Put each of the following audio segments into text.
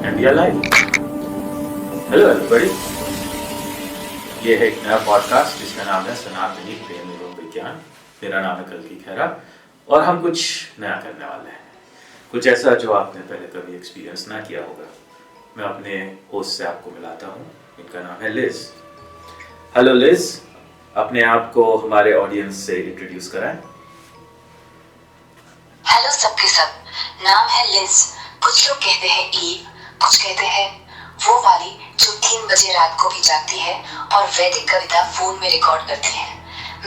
And we are live. Hello everybody. ये है एक नया पॉडकास्ट जिसका नाम है सनातनी प्रेम एवं विज्ञान। मेरा नाम है कल्कि खैरा और हम कुछ नया करने वाले हैं, कुछ ऐसा जो आपने पहले कभी एक्सपीरियंस ना किया होगा। मैं अपने होस्ट से आपको मिलाता हूँ, इनका नाम है लिज। हेलो लिज, अपने आप को हमारे ऑडियंस से इंट्रोड्यूस कराएं। हेलो सबके सब, नाम है लिज। कुछ लोग कहते हैं ईव, कुछ कहते हैं वो वाली जो 3 बजे रात को भी जागती है और वैदिक कविता फोन में रिकॉर्ड करती है।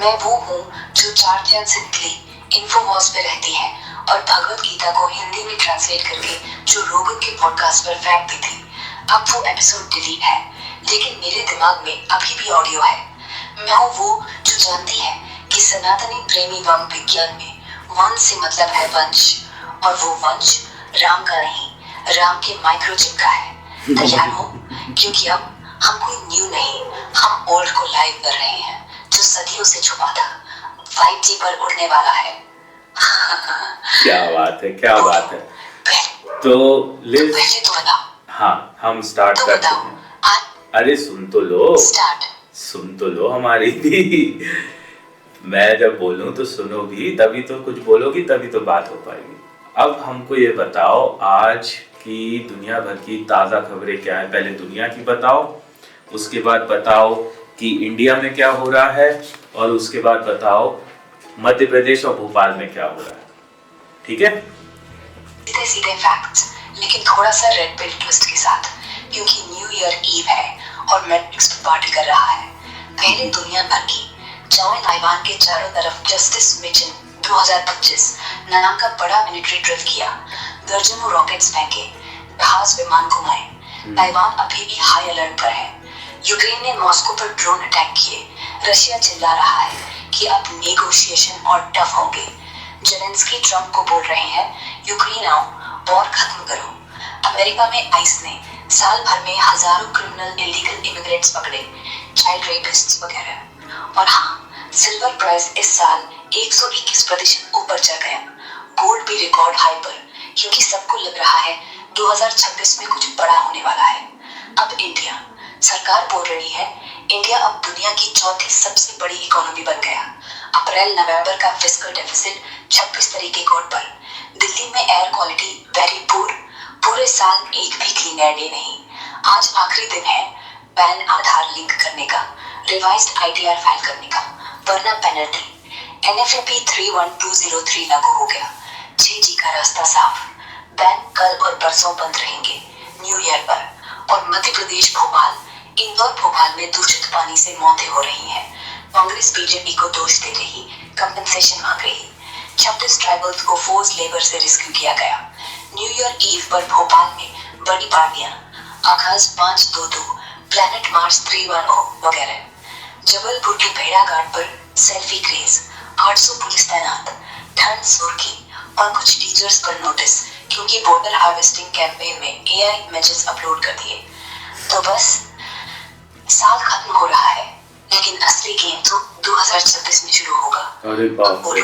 मैं वो हूँ जो 4 जन से निकली इन्फोवॉस पे रहती है और भगवत गीता को हिंदी में ट्रांसलेट करके जो रोगन के पॉडकास्ट पर फेंक दी थी। अब वो एपिसोड डिलीट है, लेकिन मेरे दिमाग में अभी भी ऑडियो है। मैं हूँ वो जो जानती है कि सनातनी प्रेमी व विज्ञान में वंश से मतलब है वंश, और वो वंश राम का नहीं, राम के माइक्रोचिप का है। तैयार हो, क्योंकि अब हम कोई न्यू नहीं, हम ओल्ड को लाइव कर रहे हैं, जो सदियों से छुपा था 5G पर उड़ने वाला है। क्या बात है, क्या बात है। तो लिज, पहले तो बताओ। हाँ, हम स्टार्ट करते हैं। अरे सुन तो लो, सुन तो लो हमारी भी। मैं जब बोलूं तो सुनो भी, तभी तो कुछ बोलोगी, तभी तो बात हो पाएगी। अब हमको ये बताओ, आज की दुनिया भर की ताज़ा खबरें क्या है। पहले दुनिया की बताओ, उसके बाद बताओ कि इंडिया में क्या हो रहा है, और उसके बाद बताओ मध्य प्रदेश और भोपाल में क्या हो रहा है। ठीक है? सीधे सीधे फैक्ट्स, लेकिन थोड़ा सा रेड पिल ट्विस्ट के साथ, क्योंकि न्यू ईयर ईव है और मैट्रिक्स पार्टी कर रहा है। पहले दुनिया भर की जाओ ताइवान के चारों तरफ जस्टिस मिशन 2025 नाम का बड़ा मिलिट्री ड्रिल किया। दर्जनों रॉकेट्स फेंके, जहाज विमान घुमाए। ताइवान अभी भी हाई अलर्ट पर है। यूक्रेन ने मॉस्को पर ड्रोन अटैक किए। रशिया चिल्ला रहा है कि अब नेगोशिएशन और टफ होंगे। जेलेंस्की ट्रम्प को बोल रहे हैं, यूक्रेन आओ, वॉर खत्म करो। अमेरिका में आइस ने साल भर में हजारों क्रिमिनल इलीगल इमिग्रेंट्स पकड़े, चाइल्ड रेपिस्ट्स वगैरह। और हाँ, सिल्वर प्राइस इस साल 121% ऊपर जा गया। गोल्ड भी रिकॉर्ड हाई पर, क्योंकि सबको लग रहा है 2026 में कुछ बड़ा होने वाला है। अब इंडिया सरकार बोल रही है, इंडिया अब दुनिया की चौथी सबसे बड़ी इकोनॉमी बन गया। अप्रैल-नवंबर का फिस्कल डेफिसिट 26 तरीके कोड पर। दिल्ली में एयर क्वालिटी वेरी पुअर, पूरे साल एक भी क्लीन एयर डे नहीं। आज आखिरी दिन है पैन आधार लिंक करने का, रिवाइज्ड ITR फाइल करने का, वरना पेनल्टी। NFAP 31203 लागू हो गया। 6G का रास्ता साफ। बैंक कल और परसों बंद रहेंगे न्यू ईयर पर। और मध्य प्रदेश भोपाल, इंदौर भोपाल में दूषित पानी से मौतें हो रही हैं। कांग्रेस बीजेपी को दोष दे रही, कंपनसेशन मांग रही। 26 ट्राइबल्स को फोर्स लेबर से रेस्क्यू किया गया। न्यू ईयर ईव पर भोपाल में बड़ी पार्टियां, आकाश 522, प्लैनेट मार्स 310 वगैरह। जबलपुर के भेड़ा घाट पर सेल्फी क्रेज, 800 पुलिस तैनात, ठंड सुर्खी और कुछ टीचर्स पर नोटिस, क्योंकि वोटर हार्वेस्टिंग कैंपेन में AI इमेजेस अपलोड कर दिए। तो बस साल खत्म हो रहा है, लेकिन असली गेम तो 2026 में शुरू होगा। अरे बाप रे।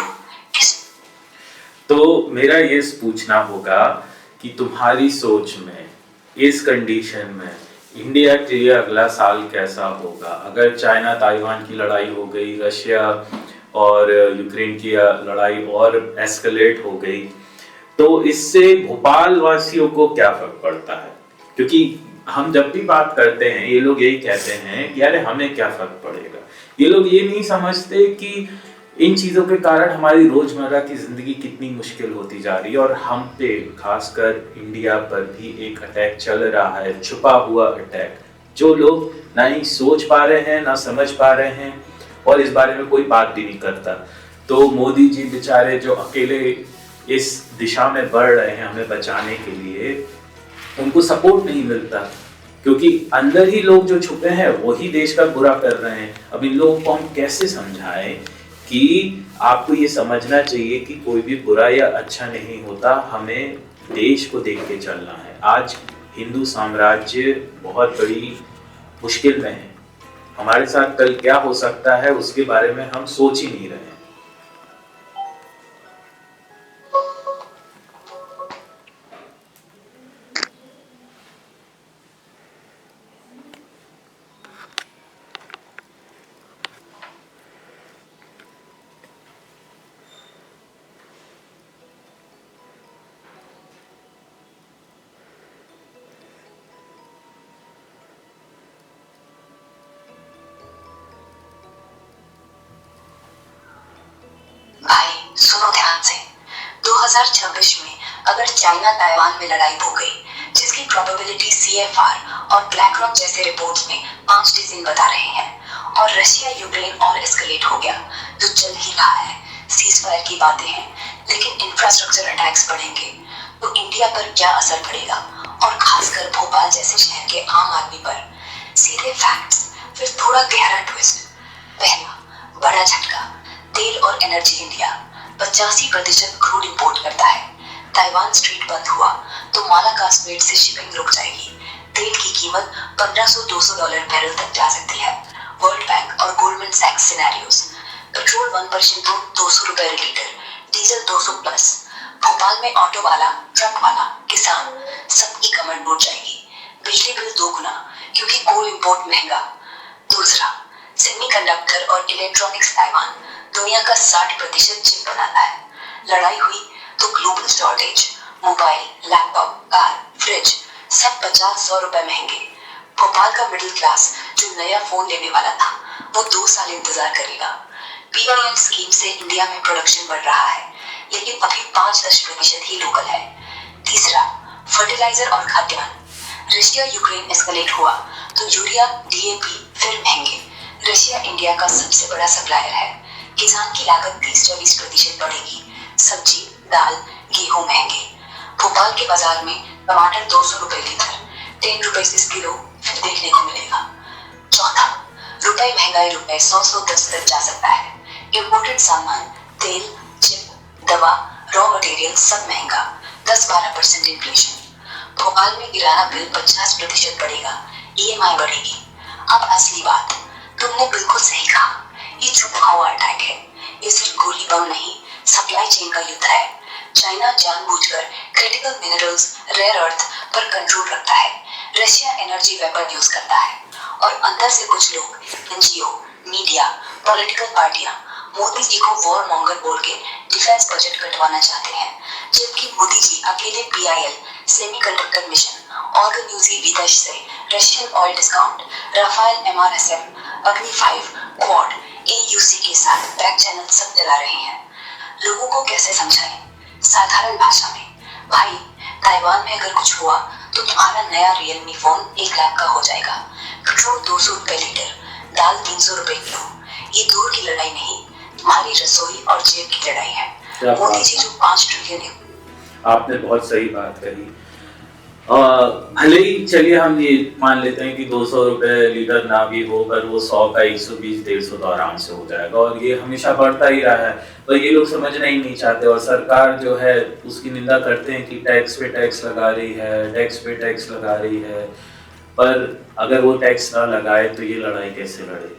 तो मेरा ये पूछना होगा कि तुम्हारी सोच में इस कंडीशन में इंडिया के लिए अगला साल कैसा होगा? अगर चाइना ताइवान की लड़ाई हो गई, रशिया और यूक्रेन की लड़ाई और एस्केलेट हो गई, तो इससे भोपाल वासियों को क्या फर्क पड़ता है? क्योंकि हम जब भी बात करते हैं, ये लोग यही कहते हैं कि अरे हमें क्या फर्क पड़ेगा। ये लोग ये नहीं समझते कि इन चीज़ों के कारण हमारी रोज़मर्रा की ज़िंदगी कितनी मुश्किल होती जा रही है, और हम पे खासकर इंडिया पर भी एक अटैक चल रहा है, छुपा हुआ अटैक, जो लोग ना ही सोच पा रहे हैं, ना समझ पा रहे हैं, और इस बारे में कोई बात भी नहीं करता। तो मोदी जी बेचारे जो अकेले इस दिशा में बढ़ रहे हैं हमें बचाने के लिए, उनको सपोर्ट नहीं मिलता, क्योंकि अंदर ही लोग जो छुपे हैं वही देश का बुरा कर रहे हैं। अब इन लोगों को हम कैसे समझाएं कि आपको ये समझना चाहिए कि कोई भी बुरा या अच्छा नहीं होता, हमें देश को देख के चलना है। आज हिंदू साम्राज्य बहुत बड़ी मुश्किल में है। हमारे साथ कल क्या हो सकता है उसके बारे में हम सोच ही नहीं रहे हैं। भाई सुनो ध्यान से, 2026 में अगर चाइना ताइवान में लड़ाई हो गई, जिसकी प्रोबेबिलिटी CFR और ब्लैक रॉक जैसे रिपोर्ट्स में 5 डिजिन बता रहे हैं, और रशिया यूक्रेन और एस्केलेट हो गया, जो चल ही रहा है, सीजफायर की बातें हैं, लेकिन इंफ्रास्ट्रक्चर अटैक्स बढ़ेंगे, तो इंडिया पर क्या असर पड़ेगा, और खासकर भोपाल जैसे शहर के आम आदमी पर। सीधे फैक्ट्स, फिर थोड़ा गहरा ट्विस्ट। पहला बड़ा झटका, तेल और एनर्जी। इंडिया 85% क्रूड इंपोर्ट करता है। ताइवान स्ट्रीट बंद हुआ तो मालाका स्ट्रेट से शिपिंग रुक जाएगी। तेल की कीमत $1500-200 बैरल तक जा सकती है। वर्ल्ड बैंक और गोल्डमैन सैक्स सिनेरियोस, पेट्रोल 1% तो ₹200 लीटर, डीजल 200 प्लस। भोपाल में ऑटो वाला, ट्रक वाला, किसान, सबकी कमर टूट जाएगी। बिजली बिल 2 गुना, क्योंकि कोल इंपोर्ट महंगा। दूसरा, सेमीकंडक्टर और इलेक्ट्रॉनिक्स। ताइवान दुनिया का 60% चिप बनाता है। लड़ाई हुई तो global shortage, mobile, laptop, car, fridge सब 50-100 रुपए महंगे। भोपाल का मिडिल क्लास जो नया फोन लेने वाला था, वो 2 साल इंतजार करेगा। PLI स्कीम से इंडिया में प्रोडक्शन बढ़ रहा है, लेकिन अभी 5-10% ही लोकल है। तीसरा, फर्टिलाइजर और खाद्यान्न। रशिया यूक्रेन एस्केलेट हुआ तो यूरिया, DAP फिर महंगे। रशिया इंडिया का सबसे बड़ा सप्लायर है। किसान की लागत 30-40% बढ़ेगी। सब्जी, दाल, गेहूं महंगे। भोपाल के बाजार में टमाटर 200 रुपए लीटर, 10 रुपए किलो फिर देखने को मिलेगा। चौथा, रुपए महंगाई, रुपए 100-110 तक जा सकता है। इम्पोर्टेड सामान, तेल, चिप, दवा, रॉ मटेरियल सब महंगा। 10-12% इन्फ्लेशन। भोपाल में किराना बिल 50% बढ़ेगा। EMI बढ़ेगी। अब असली बात, तुमने बिल्कुल सही कहा, ये छुपा हुआ अटैक है। ये सिर्फ गोली बम नहीं, सप्लाई चेन का युद्ध है। चाइना जानबूझकर क्रिटिकल मिनरल्स, रेयर अर्थ पर कंट्रोल रखता है। रशिया एनर्जी वेपन यूज करता है, और अंदर से कुछ लोग, NGO, मीडिया, पॉलिटिकल पार्टियां मोदी जी को वॉर मॉन्गर बोल के डिफेंस बजट कटवाना चाहते हैं, जबकि मोदी जी अकेले PIL, सेमीकंडक्टर मिशन, ऑर्गन-यूजी विदेश से Russian oil discount, Rafale, MRSM, Agni 5, quad, AUC के साथ बैक चैनल सब चला रहे हैं। लोगों को कैसे समझाएं? साधारण भाषा में, भाई ताइवान में अगर कुछ हुआ तो तुम्हारा नया रियलमी फोन 1 लाख का हो जाएगा। पेट्रोल 200 रुपए लीटर, दाल 300 रुपए किलो। ये दूर की लड़ाई नहीं, तुम्हारी रसोई और जेब की लड़ाई है। मोदी जी जो 5 ट्रिलियन। आपने बहुत सही बात कही। भले ही चलिए हम ये मान लेते हैं कि 200 रुपए लीटर ना भी हो, पर वो 100 का 120-150 तो आराम से हो जाएगा, और ये हमेशा बढ़ता ही रहा है। तो ये लोग समझना ही नहीं चाहते, और सरकार जो है उसकी निंदा करते हैं कि टैक्स पे टैक्स लगा रही है, टैक्स पे टैक्स लगा रही है। पर अगर वो टैक्स ना लगाए तो ये लड़ाई कैसे लड़े?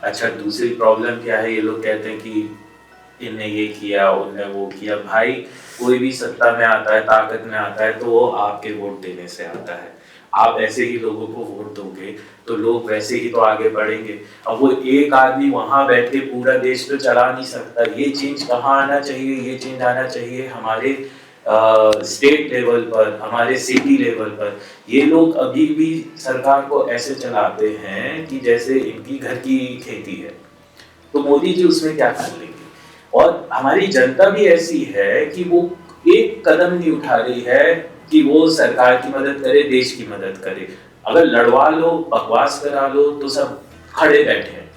अच्छा, दूसरी प्रॉब्लम क्या है? ये लोग कहते हैं कि इनने ये किया, उनने वो किया। भाई कोई भी सत्ता में आता है, ताकत में आता है, तो वो आपके वोट देने से आता है। आप ऐसे ही लोगों को वोट दोगे तो लोग वैसे ही तो आगे बढ़ेंगे। अब वो एक आदमी वहां बैठे पूरा देश तो चला नहीं सकता। ये चेंज कहाँ आना चाहिए? ये चेंज आना चाहिए हमारे स्टेट लेवल पर, हमारे सिटी लेवल पर। ये लोग अभी भी सरकार को ऐसे चलाते हैं कि जैसे इनकी घर की खेती है। तो मोदी जी उसमें क्या कर लेंगे? और हमारी जनता भी ऐसी है कि वो एक कदम नहीं उठा रही है कि वो सरकार की मदद करे, देश की मदद करे। अगर लड़वा लो, बकवास करा लो तो सब खड़े बैठे हैं,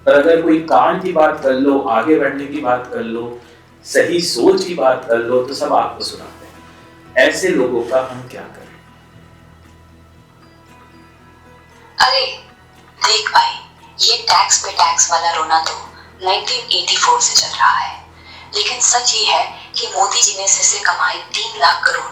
पर अगर कोई काम की बात कर लो, आगे बढ़ने की बात कर लो, सही सोच की बात कर लो, तो सब आपको सुनाते हैं। ऐसे लोगों का हम क्या करें? अरे देख भाई, ये टैक्स पे टैक्स वाला रोना तो 1984 से चल रहा है, लेकिन सच ये है कि मोदी जी ने सिर से कमाए 3 लाख करोड़,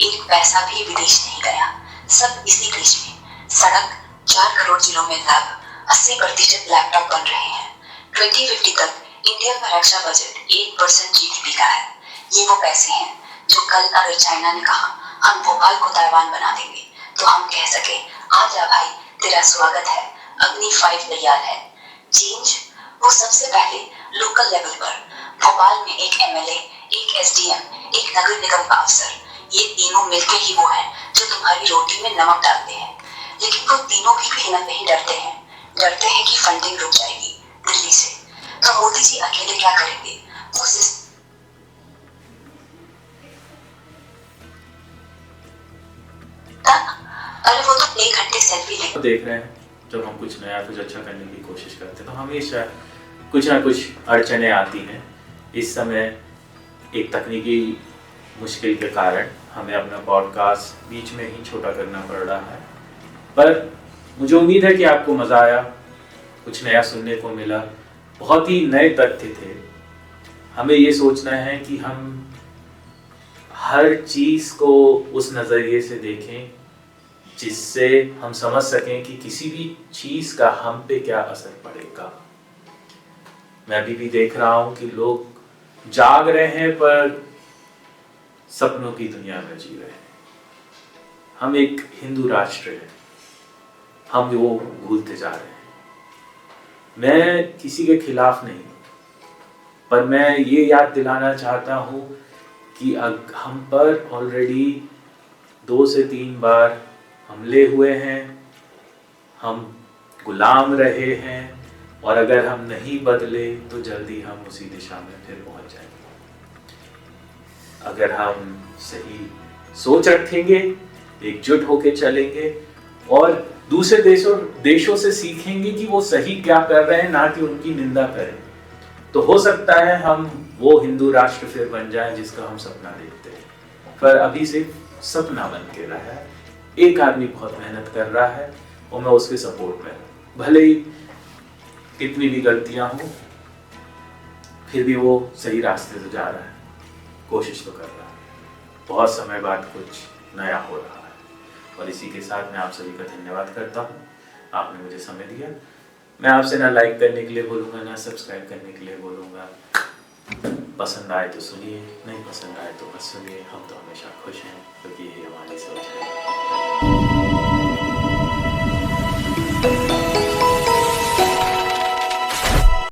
एक पैसा भी विदेश नहीं गया, सब इसी देश में। सड़क, 4 करोड़ जिलों में लैब, 80% लैपटॉप बन रहे हैं। 2050 तक इंडिया का रक्षा बजट 1% GDP का है। ये वो पैसे हैं जो कल अगर चाइना ने कहा हम भोपाल को ताइवान बना देंगे, तो हम कह सके आ जा भाई, तेरा स्वागत है, अग्नि 5 तैयार है। चेंज वो सबसे पहले लोकल लेवल पर। भोपाल में एक MLA, एक SDM, एक नगर निगम का अफसर, ये तीनों मिलके ही वो हैं जो तुम्हारी रोटी में नमक डालते हैं। लेकिन वो तीनों भी कहीं ना कहीं डरते हैं कि फंडिंग रुक जाएगी दिल्ली से। तो मोदी जी अकेले क्या करेंगे? अरे वो तो 1 घंटे सेल्फी ले देख रहे हैं जब हम कुछ नया कुछ अच्छा करने की कोशिश करते हैं तो हमेशा कुछ ना कुछ अड़चने आती हैं। इस समय एक तकनीकी मुश्किल के कारण हमें अपना पॉडकास्ट बीच में ही छोटा करना पड़ रहा है, पर मुझे उम्मीद है कि आपको मज़ा आया, कुछ नया सुनने को मिला, बहुत ही नए तथ्य थे। हमें ये सोचना है कि हम हर चीज़ को उस नज़रिए से देखें जिससे हम समझ सकें कि किसी भी चीज़ का हम पे क्या असर पड़ेगा। मैं अभी भी देख रहा हूँ कि लोग जाग रहे हैं पर सपनों की दुनिया में जी रहे हैं। हम एक हिंदू राष्ट्र हैं, हम वो भूलते जा रहे हैं। मैं किसी के खिलाफ नहीं, पर मैं ये याद दिलाना चाहता हूँ कि हम पर ऑलरेडी 2 से 3 बार हमले हुए हैं, हम गुलाम रहे हैं, और अगर हम नहीं बदले तो जल्दी हम उसी दिशा में फिर पहुंच जाएंगे। अगर हम सही सोच रखेंगे, एकजुट होकर चलेंगे और दूसरे देशों से सीखेंगे कि वो सही क्या कर रहे हैं, ना कि उनकी निंदा करें, तो हो सकता है हम वो हिंदू राष्ट्र फिर बन जाए जिसका हम सपना देखते हैं। पर अभी सिर्फ सपना बन के रहा है। एक आदमी बहुत मेहनत कर रहा है और मैं उसके सपोर्ट में हूँ। भले ही कितनी भी गलतियां हो, फिर भी वो सही रास्ते से जा रहा है, कोशिश तो कर रहा है। बहुत समय बाद कुछ नया हो रहा है और इसी के साथ मैं आप सभी का धन्यवाद करता हूँ। आपने मुझे समय दिया। मैं आपसे ना लाइक करने के लिए बोलूँगा, ना सब्सक्राइब करने के लिए बोलूँगा। पसंद आए तो सुनिए, नहीं पसंद आए तो मत सुनिए। हम तो हमेशा खुश हैं क्योंकि ये हमारी सोच है।